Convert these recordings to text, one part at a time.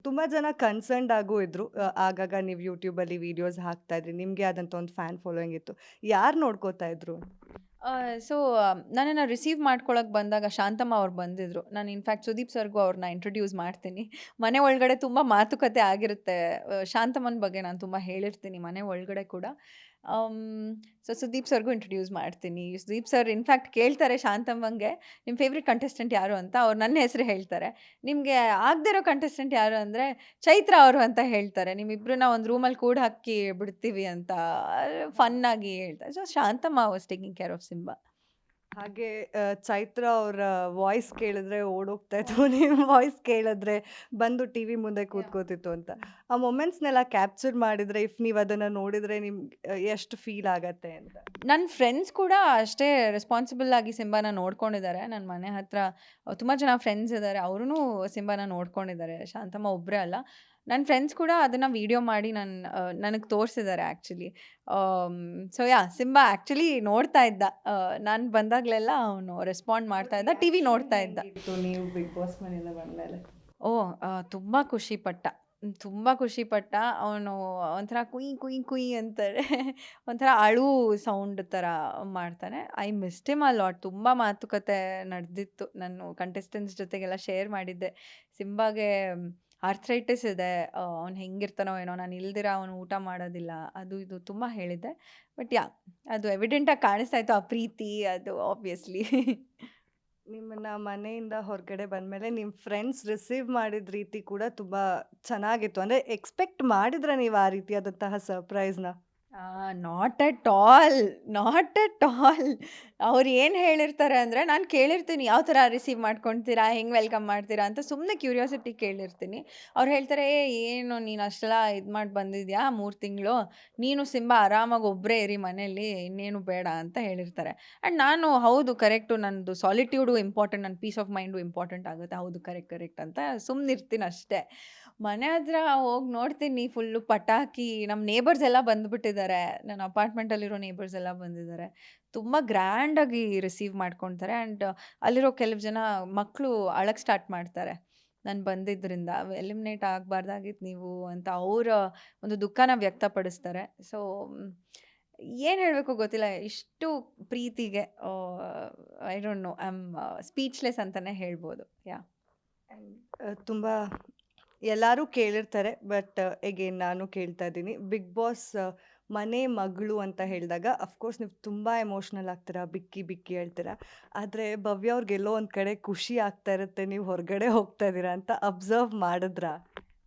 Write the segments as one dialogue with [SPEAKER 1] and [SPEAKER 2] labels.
[SPEAKER 1] ತುಂಬ ಜನ ಕನ್ಸರ್ನ್ಡ್ ಆಗೂ ಇದ್ರು. ಆಗಾಗ ನೀವು ಯೂಟ್ಯೂಬಲ್ಲಿ ವೀಡಿಯೋಸ್ ಹಾಕ್ತಾ ಇದ್ರಿ. ನಿಮಗೆ ಆದಂಥ ಒಂದು ಫ್ಯಾನ್ ಫಾಲೋಯಿಂಗ್ ಇತ್ತು. ಯಾರು ನೋಡ್ಕೋತಾ ಇದ್ರು?
[SPEAKER 2] ಸೊ ನನ್ನನ್ನು ರಿಸೀವ್ ಮಾಡ್ಕೊಳಕ್ಕೆ ಬಂದಾಗ ಶಾಂತಮ್ಮ ಅವ್ರು ಬಂದಿದ್ರು. ನಾನು ಇನ್‌ಫ್ಯಾಕ್ಟ್ ಸುದೀಪ್ ಸರ್ಗೂ ಅವ್ರನ್ನ ಇಂಟ್ರೊಡ್ಯೂಸ್ ಮಾಡ್ತೀನಿ. ಮನೆ ಒಳಗಡೆ ತುಂಬ ಮಾತುಕತೆ ಆಗಿರುತ್ತೆ. ಶಾಂತಮ್ಮನ ಬಗ್ಗೆ ನಾನು ತುಂಬ ಹೇಳಿರ್ತೀನಿ ಮನೆ ಒಳಗಡೆ ಕೂಡ. ಸೊ ಸುದೀಪ್ ಸರ್ಗೂ ಇಂಟ್ರೊಡ್ಯೂಸ್ ಮಾಡ್ತೀನಿ. ಸುದೀಪ್ ಸರ್ ಇನ್‌ಫ್ಯಾಕ್ಟ್ ಕೇಳ್ತಾರೆ ಶಾಂತಮ್ಮಂಗೆ, "ನಿಮ್ಮ ಫೇವ್ರೆಟ್ ಕಂಟೆಸ್ಟೆಂಟ್ ಯಾರು?" ಅಂತ. ಅವ್ರು ನನ್ನ ಹೆಸರು ಹೇಳ್ತಾರೆ. "ನಿಮಗೆ ಆಗದೇ ಇರೋ ಕಂಟೆಸ್ಟೆಂಟ್ ಯಾರು?" ಅಂದರೆ, "ಚೈತ್ರ ಅವರು" ಅಂತ ಹೇಳ್ತಾರೆ. "ನಿಮ್ಮಿಬ್ರನ್ನ ಒಂದು ರೂಮಲ್ಲಿ ಕೂಡ್ ಹಾಕಿ ಬಿಡ್ತೀವಿ" ಅಂತ ಫನ್ನಾಗಿ ಹೇಳ್ತಾರೆ. So Shantamma was taking care of Simba.
[SPEAKER 1] ಹಾಗೆ ಚೈತ್ರ ಅವರ ವಾಯ್ಸ್ ಕೇಳಿದ್ರೆ ಓಡೋಗ್ತಾ ಇತ್ತು. ನಿಮ್ಮ ವಾಯ್ಸ್ ಕೇಳಿದ್ರೆ ಬಂದು ಟಿವಿ ಮುಂದೆ ಕೂತ್ಕೋತಿತ್ತು ಅಂತ. ಆ ಮೊಮೆಂಟ್ಸ್‌ನೆಲ್ಲ ಕ್ಯಾಪ್ಚರ್ ಮಾಡಿದ್ರೆ ಇಫ್ ನೀವು ಅದನ್ನ ನೋಡಿದ್ರೆ ನಿಮ್ಗೆ ಎಷ್ಟು ಫೀಲ್ ಆಗತ್ತೆ ಅಂತ?
[SPEAKER 2] ನನ್ನ ಫ್ರೆಂಡ್ಸ್ ಕೂಡ ಅಷ್ಟೇ ರೆಸ್ಪಾನ್ಸಿಬಲ್ ಆಗಿ ಸಿಂಬಾನ ನೋಡ್ಕೊಂಡಿದ್ದಾರೆ. ನನ್ನ ಮನೆ ಹತ್ರ ತುಂಬ ಜನ ಫ್ರೆಂಡ್ಸ್ ಇದ್ದಾರೆ. ಅವರೂ ಸಿಂಬಾನ ನೋಡ್ಕೊಂಡಿದ್ದಾರೆ. ಶಾಂತಮ್ಮ ಒಬ್ಬರೇ ಅಲ್ಲ. ನನ್ನ ಫ್ರೆಂಡ್ಸ್ ಕೂಡ ಅದನ್ನು ವೀಡಿಯೋ ಮಾಡಿ ನನಗೆ ತೋರಿಸಿದ್ದಾರೆ ಆ್ಯಕ್ಚುಲಿ. ಸೊ ಸಿಂಬಾ ಆ್ಯಕ್ಚುಲಿ ನೋಡ್ತಾ ಇದ್ದ. ನಾನು ಬಂದಾಗಲೆಲ್ಲ ಅವನು ರೆಸ್ಪಾಂಡ್ ಮಾಡ್ತಾ ಇದ್ದ, ಟಿವಿ ನೋಡ್ತಾ ಇದ್ದ.
[SPEAKER 1] ನೀವು ಬಿಗ್ ಬಾಸ್ ಮನೆಯಿಂದ ಬಂದಮೇಲೆ
[SPEAKER 2] ಓಹ್! ತುಂಬ ಖುಷಿಪಟ್ಟ. ತುಂಬ ಖುಷಿಪಟ್ಟ. ಅವನು ಒಂಥರ ಕುಯ್ ಕುಯ್ ಕುಯ್ ಅಂತಾರೆ. ಒಂಥರ ಅಳು ಸೌಂಡ್ ಥರ ಮಾಡ್ತಾನೆ. I missed him a lot. ತುಂಬ ಮಾತುಕತೆ ನಡೆದಿತ್ತು. ನಾನು ಕಂಟೆಸ್ಟೆಂಟ್ಸ್ ಜೊತೆಗೆಲ್ಲ ಶೇರ್ ಮಾಡಿದ್ದೆ. ಸಿಂಬಾಗೆ ಆರ್ಥ್ರೈಟಿಸ್ ಇದೆ. ಅವ್ನು ಹೆಂಗಿರ್ತಾನೋ ಏನೋ, ನಾನು ಇಲ್ದಿರ ಅವನು ಊಟ ಮಾಡೋದಿಲ್ಲ. ಅದು ಇದು ತುಂಬ ಹೇಳಿದ್ದೆ. ಬಟ್ ಅದು ಎವಿಡೆಂಟಾಗಿ ಕಾಣಿಸ್ತಾ ಇತ್ತು ಆ ಪ್ರೀತಿ ಅದು ಆಬ್ವಿಯಸ್ಲಿ.
[SPEAKER 1] ನಿಮ್ಮನ್ನ ಮನೆಯಿಂದ ಹೊರಗಡೆ ಬಂದಮೇಲೆ ನಿಮ್ಮ ಫ್ರೆಂಡ್ಸ್ ರಿಸೀವ್ ಮಾಡಿದ ರೀತಿ ಕೂಡ ತುಂಬ ಚೆನ್ನಾಗಿತ್ತು. ಅಂದರೆ ಎಕ್ಸ್ಪೆಕ್ಟ್ ಮಾಡಿದ್ರಾ ನೀವು ಆ ರೀತಿಯಾದಂತಹ ಸರ್ಪ್ರೈಸ್‌ನ?
[SPEAKER 2] Not at all, not at all. ಅವ್ರು ಏನು ಹೇಳಿರ್ತಾರೆ ಅಂದರೆ, ನಾನು ಕೇಳಿರ್ತೀನಿ ಯಾವ ಥರ ರಿಸೀವ್ ಮಾಡ್ಕೊಳ್ತೀರಾ, ಹೆಂಗೆ ವೆಲ್ಕಮ್ ಮಾಡ್ತೀರಾ ಅಂತ ಸುಮ್ಮನೆ ಕ್ಯೂರಿಯಾಸಿಟಿ ಕೇಳಿರ್ತೀನಿ. ಅವ್ರು ಹೇಳ್ತಾರೆ, ಏನು ನೀನು ಅಷ್ಟೆಲ್ಲ ಇದು ಮಾಡಿ ಬಂದಿದ್ಯಾ 3 ತಿಂಗಳು, ನೀನು ಸಿಂಬಾ ಆರಾಮಾಗಿ ಒಬ್ಬರೇ ಇರಿ ಮನೇಲಿ, ಇನ್ನೇನು ಬೇಡ ಅಂತ ಹೇಳಿರ್ತಾರೆ. ಆ್ಯಂಡ್ ನಾನು ಹೌದು ಕರೆಕ್ಟು, ನನ್ನದು ಸಾಲಿಟ್ಯೂಡು ಇಂಪಾರ್ಟೆಂಟ್, ನನ್ನ ಪೀಸ್ ಆಫ್ ಮೈಂಡು ಇಂಪಾರ್ಟೆಂಟ್ ಆಗುತ್ತೆ. ಹೌದು ಕರೆಕ್ಟ್ ಅಂತ ಸುಮ್ಮನಿರ್ತೀನಿ ಅಷ್ಟೇ. ಮನೆ ಹತ್ರ ಹೋಗಿ ನೋಡ್ತೀನಿ ಫುಲ್ಲು ಪಟಾಕಿ. ನಮ್ಮ ನೇಬರ್ಸ್ ಎಲ್ಲ ಬಂದುಬಿಟ್ಟಿದ್ದಾರೆ. ನನ್ನ ಅಪಾರ್ಟ್ಮೆಂಟಲ್ಲಿರೋ ನೇಬರ್ಸ್ ಎಲ್ಲ ಬಂದಿದ್ದಾರೆ. ತುಂಬ ಗ್ರ್ಯಾಂಡಾಗಿ ರಿಸೀವ್ ಮಾಡ್ಕೊಳ್ತಾರೆ. ಆ್ಯಂಡ್ ಅಲ್ಲಿರೋ ಕೆಲವು ಜನ ಮಕ್ಕಳು ಅಳಕ್ಕೆ ಸ್ಟಾರ್ಟ್ ಮಾಡ್ತಾರೆ. ನಾನು ಬಂದಿದ್ದರಿಂದ ಎಲಿಮಿನೇಟ್ ಆಗಬಾರ್ದಾಗಿತ್ತು ನೀವು ಅಂತ ಅವರ ಒಂದು ದುಃಖನ ವ್ಯಕ್ತಪಡಿಸ್ತಾರೆ. ಸೊ ಏನು ಹೇಳಬೇಕು ಗೊತ್ತಿಲ್ಲ. ಇಷ್ಟು ಪ್ರೀತಿಗೆ I don't know, I am speechless ಅಂತಲೇ ಹೇಳ್ಬೋದು.
[SPEAKER 1] ತುಂಬ ಎಲ್ಲರೂ ಕೇಳಿರ್ತಾರೆ. ಬಟ್ ಎಗೇನ್ ನಾನು ಕೇಳ್ತಾ ಇದ್ದೀನಿ. ಬಿಗ್ ಬಾಸ್ ಮನೆ ಮಗಳು ಅಂತ ಹೇಳಿದಾಗ ಅಫ್ಕೋರ್ಸ್ ನೀವು ತುಂಬ ಎಮೋಷ್ನಲ್ ಆಗ್ತೀರಾ, ಬಿಕ್ಕಿ ಬಿಕ್ಕಿ ಹೇಳ್ತೀರಾ. ಆದರೆ ಭವ್ಯ ಅವ್ರಿಗೆ ಎಲ್ಲೋ ಒಂದು ಕಡೆ ಖುಷಿ ಆಗ್ತಾ ಇರುತ್ತೆ, ನೀವು ಹೊರಗಡೆ ಹೋಗ್ತಾ ಇದ್ದೀರಾ ಅಂತ ಅಬ್ಸರ್ವ್ ಮಾಡಿದ್ರಾ?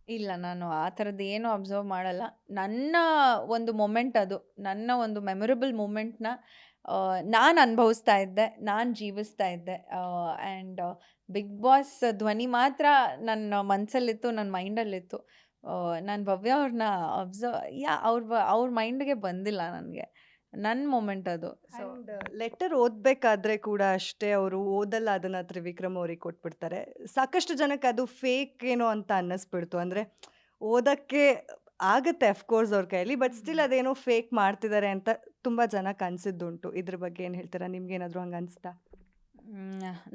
[SPEAKER 2] ಇಲ್ಲ, ನಾನು ಆ ಥರದ್ದು ಏನೂ ಅಬ್ಸರ್ವ್ ಮಾಡಲ್ಲ. ನನ್ನ ಒಂದು ಮೊಮೆಂಟ್ ಅದು. ನನ್ನ ಒಂದು ಮೆಮೊರೇಬಲ್ ಮೂಮೆಂಟ್‌ನ ನಾನು ಅನುಭವಿಸ್ತಾ ಇದ್ದೆ, ನಾನು ಜೀವಿಸ್ತಾ ಇದ್ದೆ. ಆ್ಯಂಡ್ ಬಿಗ್ ಬಾಸ್ ಧ್ವನಿ ಮಾತ್ರ ನನ್ನ ಮನಸ್ಸಲ್ಲಿತ್ತು, ನನ್ನ ಮೈಂಡಲ್ಲಿತ್ತು. ನಾನು ಭವ್ಯ ಅವ್ರನ್ನ ಅವ್ರ ಮೈಂಡ್‌ಗೆ ಬಂದಿಲ್ಲ ನನಗೆ. ನನ್ನ ಮೊಮೆಂಟ್ ಅದು. ಸೊ
[SPEAKER 1] ಆ್ಯಂಡ್ ಲೆಟರ್ ಓದಬೇಕಾದ್ರೆ ಕೂಡ ಅಷ್ಟೇ, ಅವರು ಓದಲ್ಲ ಅದನ್ನು ತ್ರಿವಿಕ್ರಮ್ ಅವ್ರಿಗೆ ಕೊಟ್ಬಿಡ್ತಾರೆ. ಸಾಕಷ್ಟು ಜನಕ್ಕೆ ಅದು ಫೇಕ್ ಏನೋ ಅಂತ ಅನ್ನಿಸ್ಬಿಡ್ತು. ಅಂದರೆ ಓದೋಕ್ಕೆ ಆಗುತ್ತೆ ಅಫ್ಕೋರ್ಸ್ ಅವ್ರ ಕೈಯಲ್ಲಿ, ಬಟ್ ಸ್ಟಿಲ್ ಅದೇನೋ ಫೇಕ್ ಮಾಡ್ತಿದ್ದಾರೆ ಅಂತ ತುಂಬ ಜನಕ್ಕೆ ಅನಿಸಿದ್ದುಂಟು. ಇದ್ರ ಬಗ್ಗೆ ಏನು ಹೇಳ್ತೀರಾ? ನಿಮ್ಗೇನಾದರೂ ಹಂಗೆ ಅನಿಸ್ತಾ?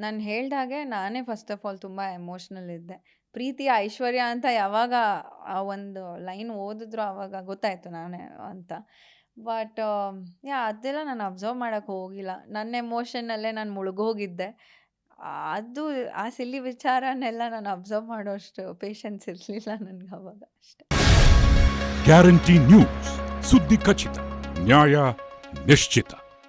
[SPEAKER 2] ನಾನು ಹೇಳ್ದಾಗೆ ನಾನೇ ಫಸ್ಟ್ ಆಫ್ ಆಲ್ ತುಂಬ ಎಮೋಷ್ನಲ್ ಇದ್ದೆ. ಪ್ರೀತಿಯ ಐಶ್ವರ್ಯ ಅಂತ ಯಾವಾಗ ಆ ಒಂದು ಲೈನ್ ಓದಿದ್ರು ಆವಾಗ ಗೊತ್ತಾಯಿತು ನಾನೇ ಅಂತ. ಬಟ್ ಅದೆಲ್ಲ ನಾನು ಅಬ್ಸರ್ವ್ ಮಾಡೋಕ್ಕೆ ಹೋಗಿಲ್ಲ. ನನ್ನ ಎಮೋಷನ್ನಲ್ಲೇ ನಾನು ಮುಳುಗೋಗಿದ್ದೆ. ಅದು ಆ ಸಿಲ್ಲಿ ವಿಚಾರನೆಲ್ಲ ನಾನು ಅಬ್ಸರ್ವ್ ಮಾಡೋಷ್ಟು ಪೇಷನ್ಸ್ ಇರಲಿಲ್ಲ ನನಗೆ ಅವಾಗ ಅಷ್ಟೆ.
[SPEAKER 3] ಗ್ಯಾರಂಟಿ ನ್ಯೂಸ್, ಸುದ್ದಿ ಖಚಿತ, ನ್ಯಾಯ ನಿಶ್ಚಿತ.